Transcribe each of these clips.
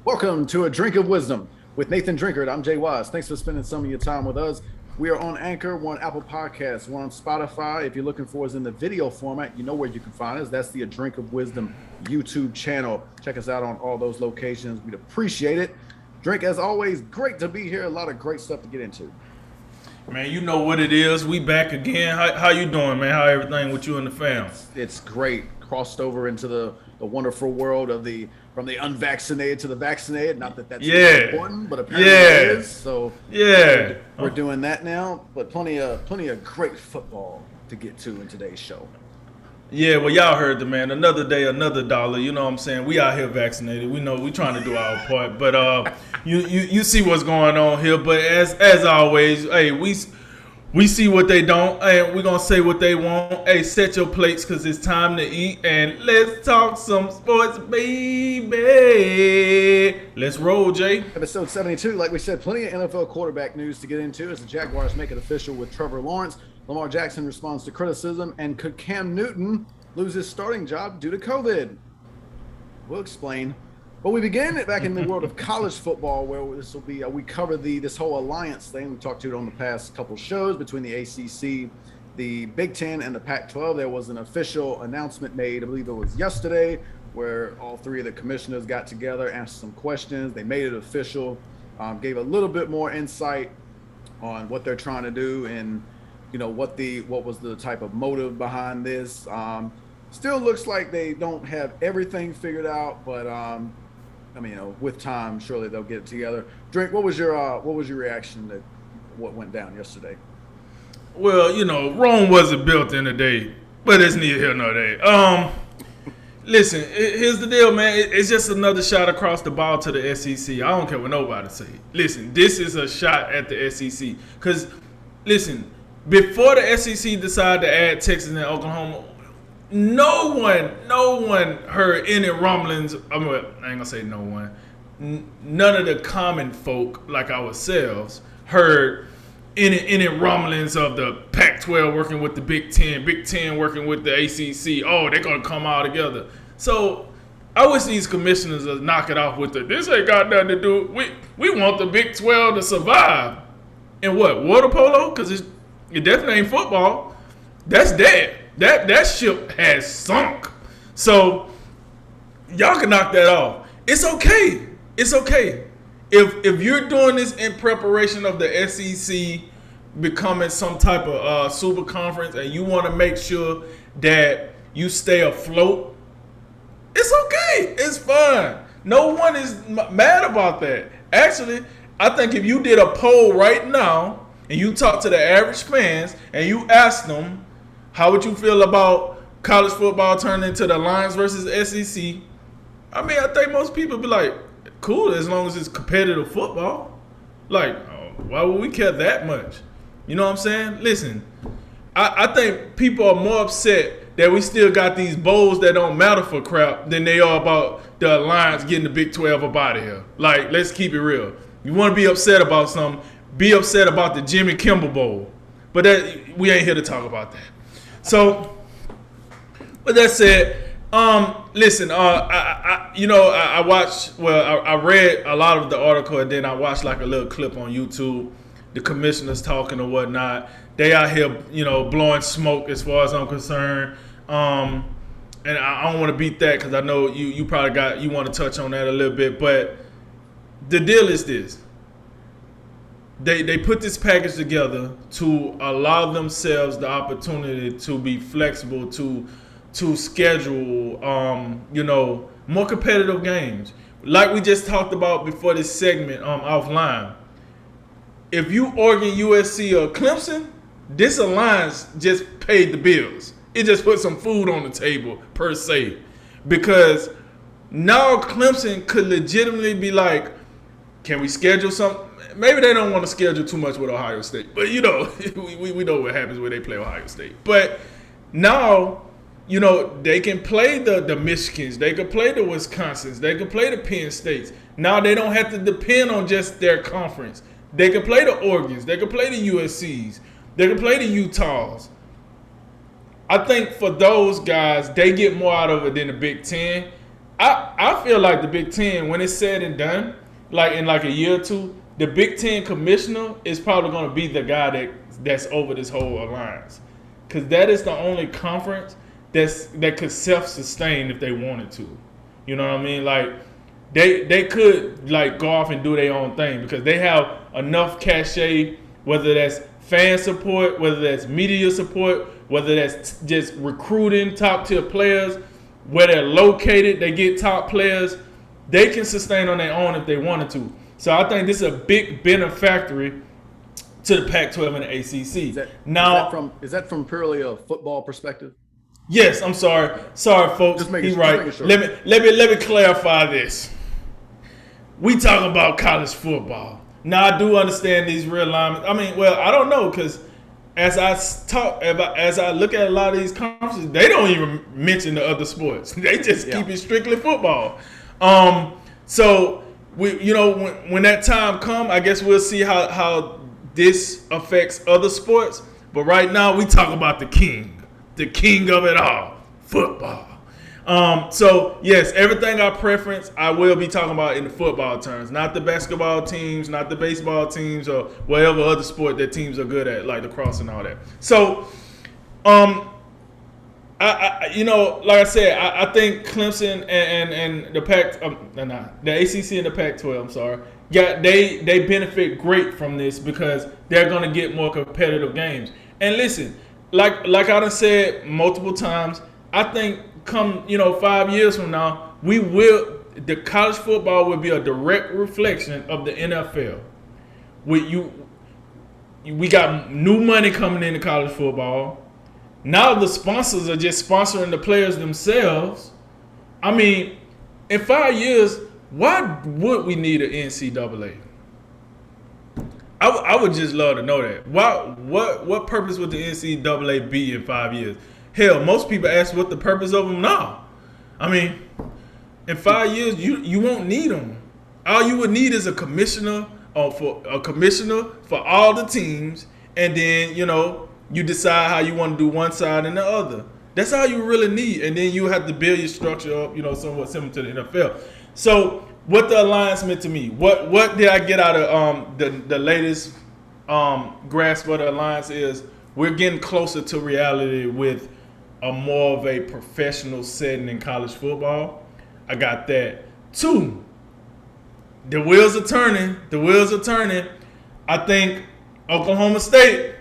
Welcome to A Drink of Wisdom with Nathan Drinkard. I'm Jay Wise. Thanks for spending some of your time with us. We are on Anchor, we're on Apple Podcasts, we're on Spotify. If you're looking for us in the video format, you know where you can find us. That's the A Drink of Wisdom YouTube channel. Check us out on all those locations. We'd appreciate it. Drink, as always, great to be here. A lot of great stuff to get into. Man, you know what it is. We back again. How you doing, man? How everything with you and the fam? It's great. Crossed over into the wonderful world of from the unvaccinated to the vaccinated. Not that that's important, but apparently it is. So we're doing that now. But plenty of great football to get to in today's show. Yeah, well, y'all heard the man. Another day, another dollar. You know what I'm saying? We out here vaccinated. We know we trying to do our part. But you see what's going on here. But as always, hey, we see what they don't, and we're going to say what they want. Hey, set your plates because it's time to eat, and let's talk some sports, baby. Let's roll, Jay. Episode 72, like we said, plenty of NFL quarterback news to get into as the Jaguars make it official with Trevor Lawrence. Lamar Jackson responds to criticism, and could Cam Newton lose his starting job due to COVID? We'll explain. But we begin it back in the world of college football, where this will be, we cover this whole alliance thing. We talked to it on the past couple shows between the ACC, the Big 10, and the Pac12. There was an official announcement made, I believe it was yesterday, where all three of the commissioners got together, answered some questions. They made it official, gave a little bit more insight on what they're trying to do and, you know, what was the type of motive behind this. Still looks like they don't have everything figured out, but I mean, you know, with time, surely they'll get it together. Drink, what was your reaction to what went down yesterday? Well, you know, Rome wasn't built in a day, but it's neither here nor there. Listen, here's the deal, man. It's just another shot across the bow to the SEC. I don't care what nobody say. Listen, this is a shot at the SEC. Because, listen, before the SEC decided to add Texas and Oklahoma, no one heard any rumblings. I ain't gonna say no one. None of the common folk like ourselves heard any rumblings of the Pac12 working with the Big 10, Big 10 working with the ACC. Oh, they're gonna come all together. So I wish these commissioners would knock it off with this ain't got nothing to do. We want the Big 12 to survive. And what, water polo? Because it definitely ain't football. That's dead. That ship has sunk. So y'all can knock that off. It's okay. It's okay. If you're doing this in preparation of the SEC becoming some type of super conference and you want to make sure that you stay afloat, it's okay. It's fine. No one is mad about that. Actually, I think if you did a poll right now and you talk to the average fans and you ask them, how would you feel about college football turning into the Alliance versus SEC? I mean, I think most people be like, cool, as long as it's competitive football. Like, why would we care that much? You know what I'm saying? Listen, I think people are more upset that we still got these bowls that don't matter for crap than they are about the Alliance getting the Big 12 up out of here. Like, let's keep it real. You want to be upset about something, be upset about the Jimmy Kimmel Bowl. But we ain't here to talk about that. So, with that said, listen, I watched, I read a lot of the article and then I watched like a little clip on YouTube, the commissioners talking or whatnot. They out here, you know, blowing smoke as far as I'm concerned. And I don't want to beat that because I know you probably you want to touch on that a little bit. But the deal is this. They put this package together to allow themselves the opportunity to be flexible, to schedule, more competitive games. Like we just talked about before this segment offline. If you Oregon, USC, or Clemson, this alliance just paid the bills. It just put some food on the table, per se. Because now Clemson could legitimately be like, can we schedule something? Maybe they don't want to schedule too much with Ohio State. But, you know, we know what happens when they play Ohio State. But now, you know, they can play the Michigans. They can play the Wisconsins. They can play the Penn States. Now they don't have to depend on just their conference. They can play the Oregons. They can play the USCs. They can play the Utahs. I think for those guys, they get more out of it than the Big Ten. I feel like the Big Ten, when it's said and done, like in like a year or two, the Big Ten commissioner is probably going to be the guy that's over this whole alliance, because that is the only conference that could self-sustain if they wanted to. You know what I mean? Like they could like go off and do their own thing because they have enough cachet, whether that's fan support, whether that's media support, whether that's just recruiting top tier players, where they're located, they get top players. They can sustain on their own if they wanted to. So I think this is a big benefactory to the Pac-12 and the ACC. Is that from purely a football perspective? Yes, I'm sorry. Sorry, folks. He's right. Sure. Let me clarify this. We talking about college football. Now I do understand these realignments. I mean, well, I don't know, because as I look at a lot of these conferences, they don't even mention the other sports. They just keep it strictly football. So we, when that time comes, I guess we'll see how this affects other sports. But right now, we talk about the king of it all, football. So yes, everything I preference, I will be talking about in the football terms, not the basketball teams, not the baseball teams, or whatever other sport that teams are good at, like lacrosse and all that. So, like I said, I think Clemson and the the ACC and the Pac-12, I'm sorry, they benefit great from this because they're going to get more competitive games. And listen, like I done said multiple times, I think come 5 years from now, the college football will be a direct reflection of the NFL. We got new money coming into college football. Now the sponsors are just sponsoring the players themselves. I mean, in 5 years, why would we need an NCAA? I would just love to know that. What purpose would the NCAA be in 5 years? Hell, most people ask what the purpose of them now. I mean, in 5 years, you won't need them. All you would need is a commissioner for all the teams, and then you decide how you want to do one side and the other. That's all you really need, and then you have to build your structure up, somewhat similar to the NFL. So, what the alliance meant to me? What did I get out of the latest grasp of the alliance is we're getting closer to reality with a more of a professional setting in college football. I got that. 2, the wheels are turning. I think Oklahoma State,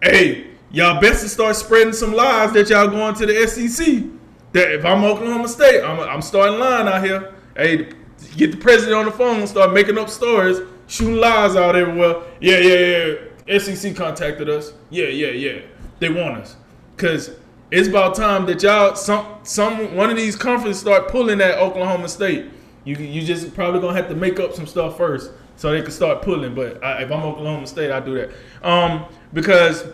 hey, y'all best to start spreading some lies that y'all going to the SEC. That if I'm Oklahoma State, I'm starting line out here. Hey, get the president on the phone and start making up stories, shooting lies out everywhere. Yeah. SEC contacted us. Yeah. They want us. Because it's about time that y'all, one of these conferences start pulling at Oklahoma State. You just probably going to have to make up some stuff first so they can start pulling. But if I'm Oklahoma State, I do that. Because,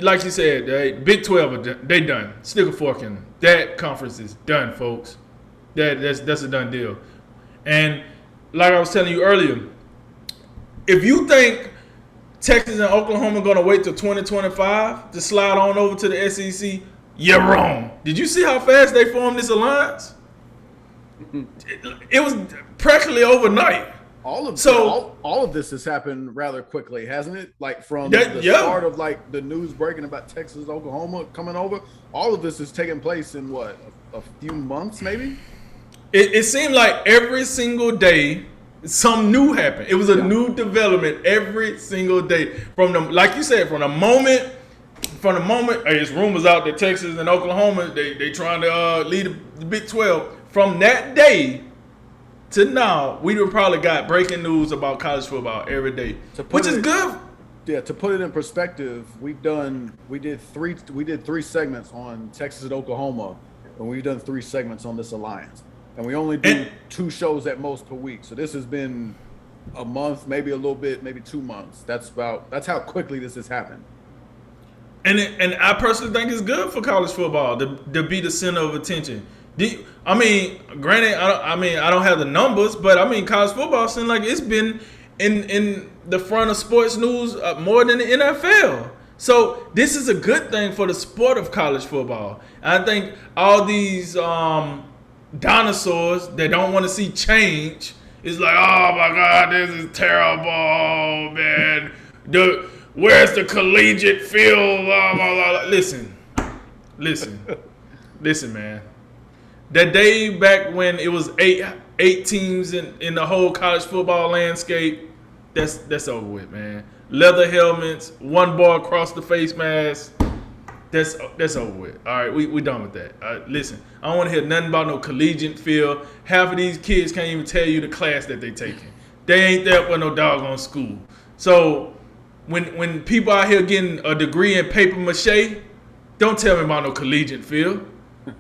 like you said, Big 12, they done. Stick a fork in them. That conference is done, folks. That's a done deal. And like I was telling you earlier, if you think Texas and Oklahoma are going to wait till 2025 to slide on over to the SEC, you're wrong. Did you see how fast they formed this alliance? It was practically overnight. All of this has happened rather quickly, hasn't it? Like from the start of like the news breaking about Texas, Oklahoma coming over, all of this has taken place in what, a few months maybe? It seemed like every single day something new happened. It was a new development every single day. Like you said, from the moment, it's rumors out that Texas and Oklahoma, they trying to lead the Big 12. From that day to now, we probably got breaking news about college football every day, which is good. Yeah, to put it in perspective, we did three segments on Texas and Oklahoma, and we've done 3 segments on this alliance. And we only do 2 shows at most per week. So this has been a month, maybe a little bit, maybe 2 months. That's how quickly this has happened. And I personally think it's good for college football to be the center of attention. Granted, I don't have the numbers, but college football seems like it's been in the front of sports news more than the NFL. So this is a good thing for the sport of college football. And I think all these dinosaurs that don't want to see change is like, oh my God, this is terrible, man. Where's the collegiate feel? Blah, blah, blah. Listen, man. That day back when it was eight teams in the whole college football landscape, that's over with, man. Leather helmets, one bar across the face mask. That's over with. All right, we done with that. Listen, I don't want to hear nothing about no collegiate feel. Half of these kids can't even tell you the class that they taking. They ain't there for no doggone school. So when people out here getting a degree in paper mache, don't tell me about no collegiate feel.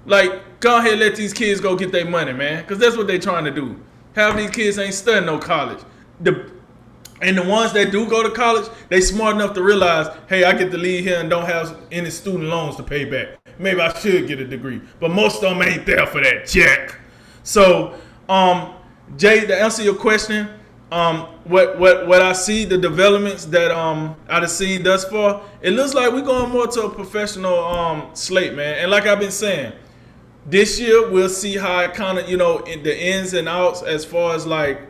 Like, go ahead and let these kids go get their money, man, because that's what they trying to do. Half of these kids ain't studying no college. And the ones that do go to college, they smart enough to realize, hey, I get to leave here and don't have any student loans to pay back. Maybe I should get a degree. But most of them ain't there for that jack. So, Jay, to answer your question, what I see, the developments that I've seen thus far, it looks like we're going more to a professional slate, man. And like I've been saying, this year we'll see how it kind of, in the ins and outs as far as like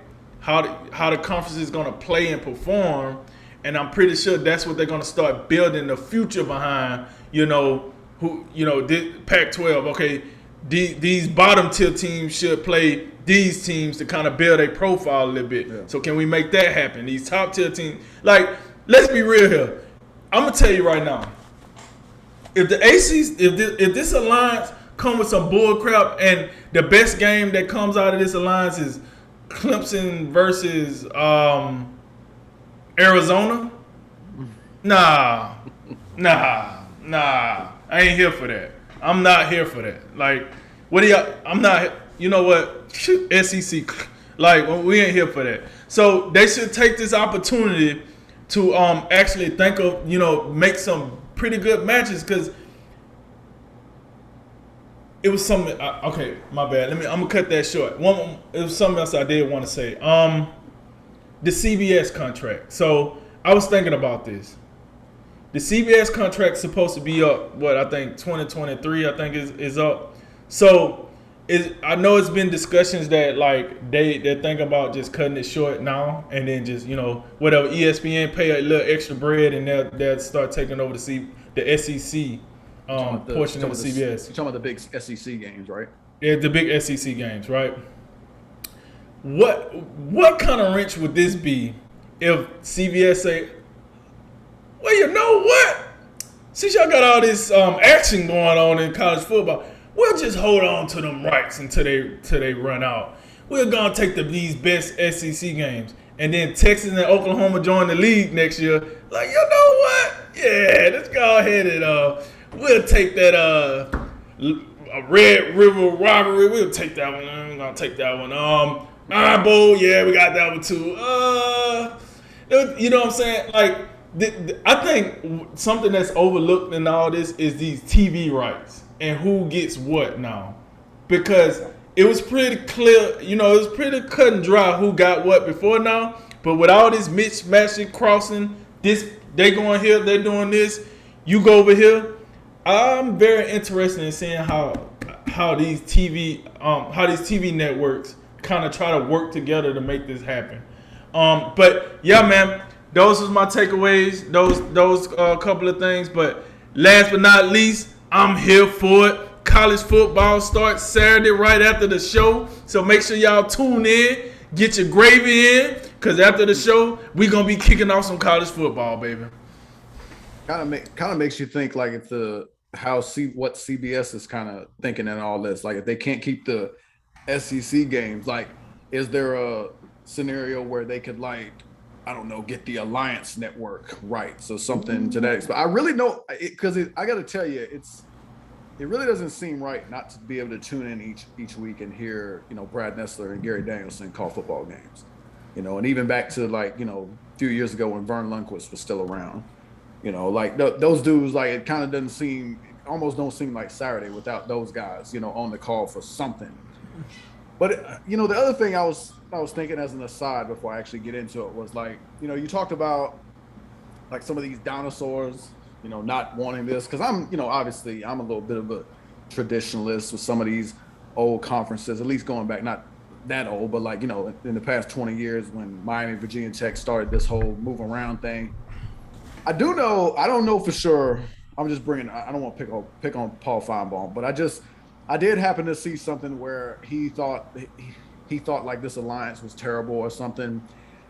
how the conference is going to play and perform. And I'm pretty sure that's what they're going to start building the future behind, Pac-12. Okay, these bottom tier teams should play these teams to kind of build a profile a little bit. Yeah. So can we make that happen? These top tier teams, like, let's be real here. I'm gonna tell you right now, if the ACC, if this alliance come with some bull crap and the best game that comes out of this alliance is Clemson versus Arizona, nah, I ain't here for that. I'm not here for that. Like, what do y'all? I'm not. You know what? SEC, like, we ain't here for that. So they should take this opportunity to actually think of, make some pretty good matches, because it was something. Okay, my bad. I'm gonna cut that short. It was something else I did want to say. The CBS contract. So I was thinking about this. The CBS contract's supposed to be up. What, I think 2023. I think is up. So. I know it's been discussions that like they're thinking about just cutting it short now and then just whatever, ESPN pay a little extra bread and they'll start taking over the SEC portion of the CBS. You're talking about the big SEC games, right? Yeah, the big SEC games, right? What kind of wrench would this be if CBS say, well, you know what? Since y'all got all this action going on in college football, we'll just hold on to them rights until they run out. We're gonna take these best SEC games, and then Texas and Oklahoma join the league next year. Like, you know what? Yeah, let's go ahead and we'll take that Red River rivalry. We'll take that one. I'm gonna take that one. Iron Bowl, yeah, we got that one too. You know what I'm saying? Like, I think something that's overlooked in all this is these TV rights. And who gets what now? Because it was pretty clear, it was pretty cut and dry who got what before now. But with all this mismatching, crossing, they going here, they doing this, you go over here. I'm very interested in seeing how these TV networks kind of try to work together to make this happen. But yeah, man, those was my takeaways. Those couple of things. But last but not least, I'm here for it. College football starts Saturday right after the show. So make sure y'all tune in. Get your gravy in. Because after the show, we're going to be kicking off some college football, baby. Kind of makes you think, like, if what CBS is kind of thinking in all this. Like, if they can't keep the SEC games, like, is there a scenario where they could, like, I don't know, get the Alliance network right? So something to that extent. I really don't, because I got to tell you, it really doesn't seem right not to be able to tune in each week and hear, Brad Nessler and Gary Danielson call football games, and even back to, like, a few years ago when Vern Lundquist was still around, like those dudes, like, it kind of almost don't seem like Saturday without those guys, on the call for something. But, the other thing I was thinking as an aside before I actually get into it was, like, you talked about, like, some of these dinosaurs, not wanting this. Because I'm, obviously I'm a little bit of a traditionalist with some of these old conferences, at least going back, not that old, but like, in the past 20 years when Miami, Virginia Tech started this whole move around thing. I don't know for sure. I'm just bringing, I don't want to pick on Paul Feinbaum, but I did happen to see something where he thought like this alliance was terrible or something.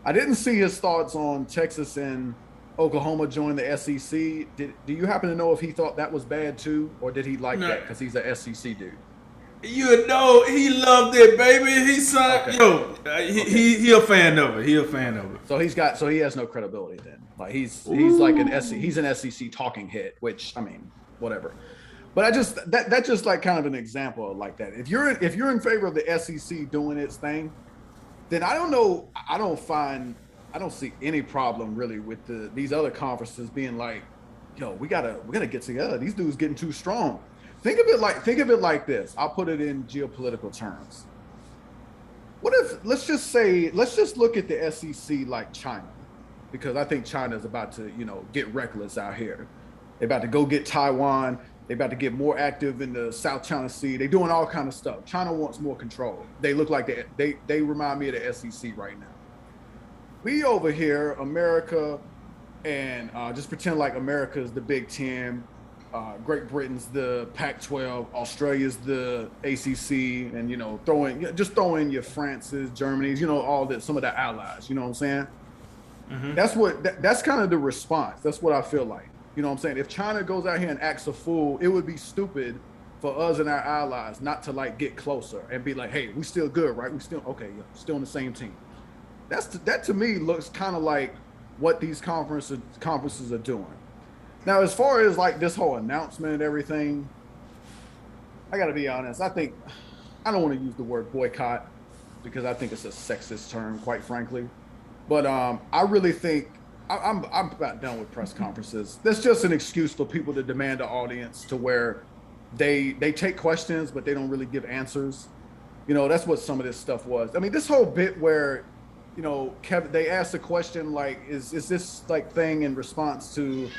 I didn't see his thoughts on Texas and Oklahoma joining the SEC. Do you happen to know if he thought that was bad too, or did he like No. that because he's a SEC dude? You know, he loved it, baby. He signed. Okay. Yo, Okay. he a fan of it. He a fan of it. So he has no credibility then. Like he's like he's an SEC talking head, which I mean, whatever. But that's just like kind of an example of like that. If you're in favor of the SEC doing its thing, then I don't know. I don't see any problem really with these other conferences being like, yo, we gotta get together. These dudes getting too strong. Think of it like this. I'll put it in geopolitical terms. What if let's just look at the SEC like China, because I think China is about to get reckless out here. They're about to go get Taiwan. They're about to get more active in the South China Sea. They're doing all kind of stuff. China wants more control. They look like they remind me of the SEC right now. We over here, America, and just pretend like America is the Big Ten. Great Britain's the Pac12, Australia's the ACC, and throw in your France's, Germany's, all that, some of the allies. You know what I'm saying? Mm-hmm. That's kind of the response. That's what I feel like. You know what I'm saying? If China goes out here and acts a fool, it would be stupid for us and our allies not to like get closer and be like, hey, we still good, right? We still okay, yeah, still on the same team. That to me looks kind of like what these conferences are doing. Now, as far as like this whole announcement and everything, I got to be honest. I don't want to use the word boycott because I think it's a sexist term, quite frankly. But I really think I'm about done with press conferences. That's just an excuse for people to demand an audience to where they take questions, but they don't really give answers. That's what some of this stuff was. I mean, this whole bit where, Kevin, they asked a question like, is this like thing in response to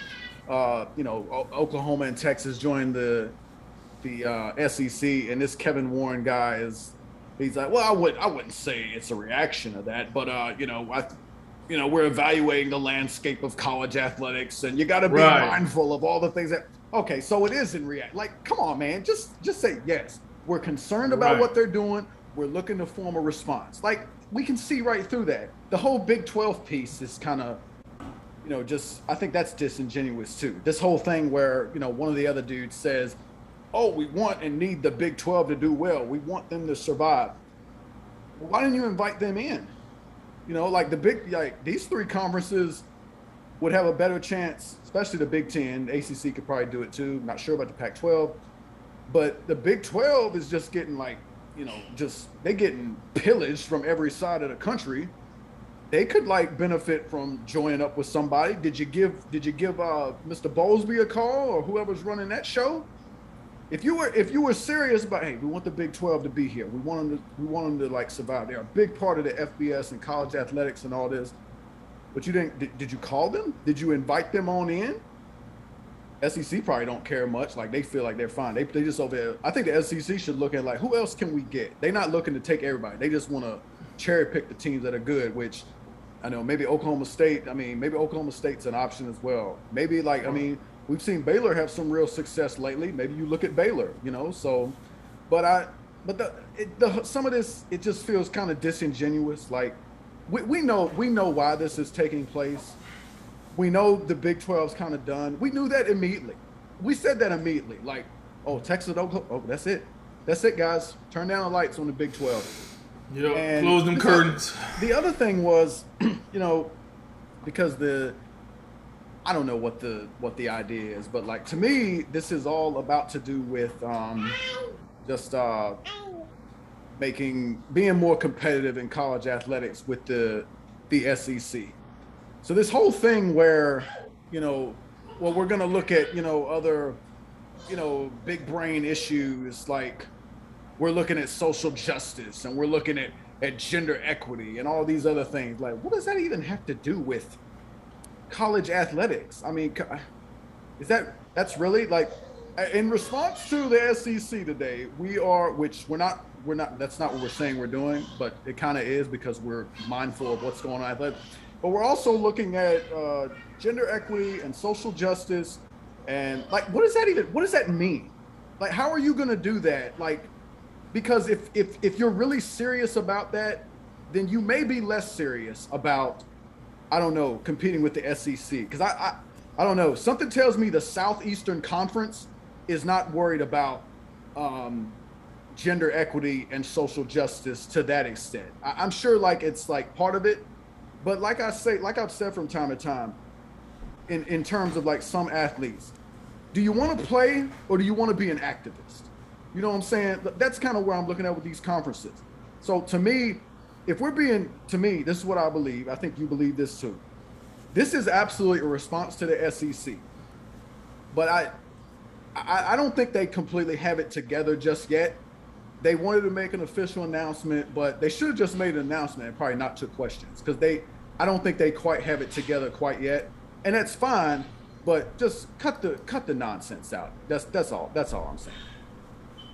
Oklahoma and Texas joined the SEC, and this Kevin Warren guy he's like, well, I wouldn't say it's a reaction to that, but we're evaluating the landscape of college athletics, and you got to be mindful of all the things that. Okay, so it is in react. Like, come on, man, just say yes. We're concerned about what they're doing. We're looking to form a response. Like, we can see right through that. The whole Big 12 piece is kind of. I think that's disingenuous too. This whole thing where, one of the other dudes says, oh, we want and need the Big 12 to do well. We want them to survive. Well, why didn't you invite them in? These three conferences would have a better chance, especially the Big 10. The ACC could probably do it too. Not sure about the Pac-12. But the Big 12 is just getting they're getting pillaged from every side of the country. They could benefit from joining up with somebody. Did you give Mr. Bowlesby a call or whoever's running that show? If you were serious about, hey, we want the Big 12 to be here. We want them to survive. They're a big part of the FBS and college athletics and all this. But you didn't. Did you call them? Did you invite them on in? SEC probably don't care much. Like, they feel like they're fine. They just over there. I think the SEC should look at who else can we get? They're not looking to take everybody. They just want to cherry pick the teams that are good, which. I know maybe Oklahoma State. Maybe Oklahoma State's an option as well. Maybe we've seen Baylor have some real success lately. Maybe you look at Baylor, So, but some of this, it just feels kind of disingenuous. Like we know why this is taking place. We know the Big 12's kind of done. We knew that immediately. We said that immediately. Like, oh, Texas, Oklahoma. Oh, that's it, guys. Turn down the lights on the Big 12. Yeah, close them curtains. The other thing was, because I don't know what the idea is, but to me, this is all about to do with being more competitive in college athletics with the SEC. So this whole thing where, we're going to look at, other, big brain issues like. We're looking at social justice and we're looking at gender equity and all these other things. Like, what does that even have to do with college athletics? I mean, that's really In response to the SEC today, we're not, that's not what we're saying we're doing, but it kind of is because we're mindful of what's going on. But we're also looking at gender equity and social justice. And like, what does that mean? Like, how are you going to do that? Like, because if you're really serious about that, then you may be less serious about, I don't know, competing with the SEC. Because I don't know. Something tells me the Southeastern Conference is not worried about gender equity and social justice to that extent. I'm sure like it's like part of it, but like I've said from time to time, in terms of like some athletes, do you want to play or do you want to be an activist? You know what I'm saying? That's kind of where I'm looking at with these conferences. So to me, this is what I believe. I think you believe this too. This is absolutely a response to the SEC, but I don't think they completely have it together just yet. They wanted to make an official announcement, but they should have just made an announcement and probably not took questions because I don't think they quite have it together quite yet, and that's fine. But just cut the nonsense out. That's all I'm saying.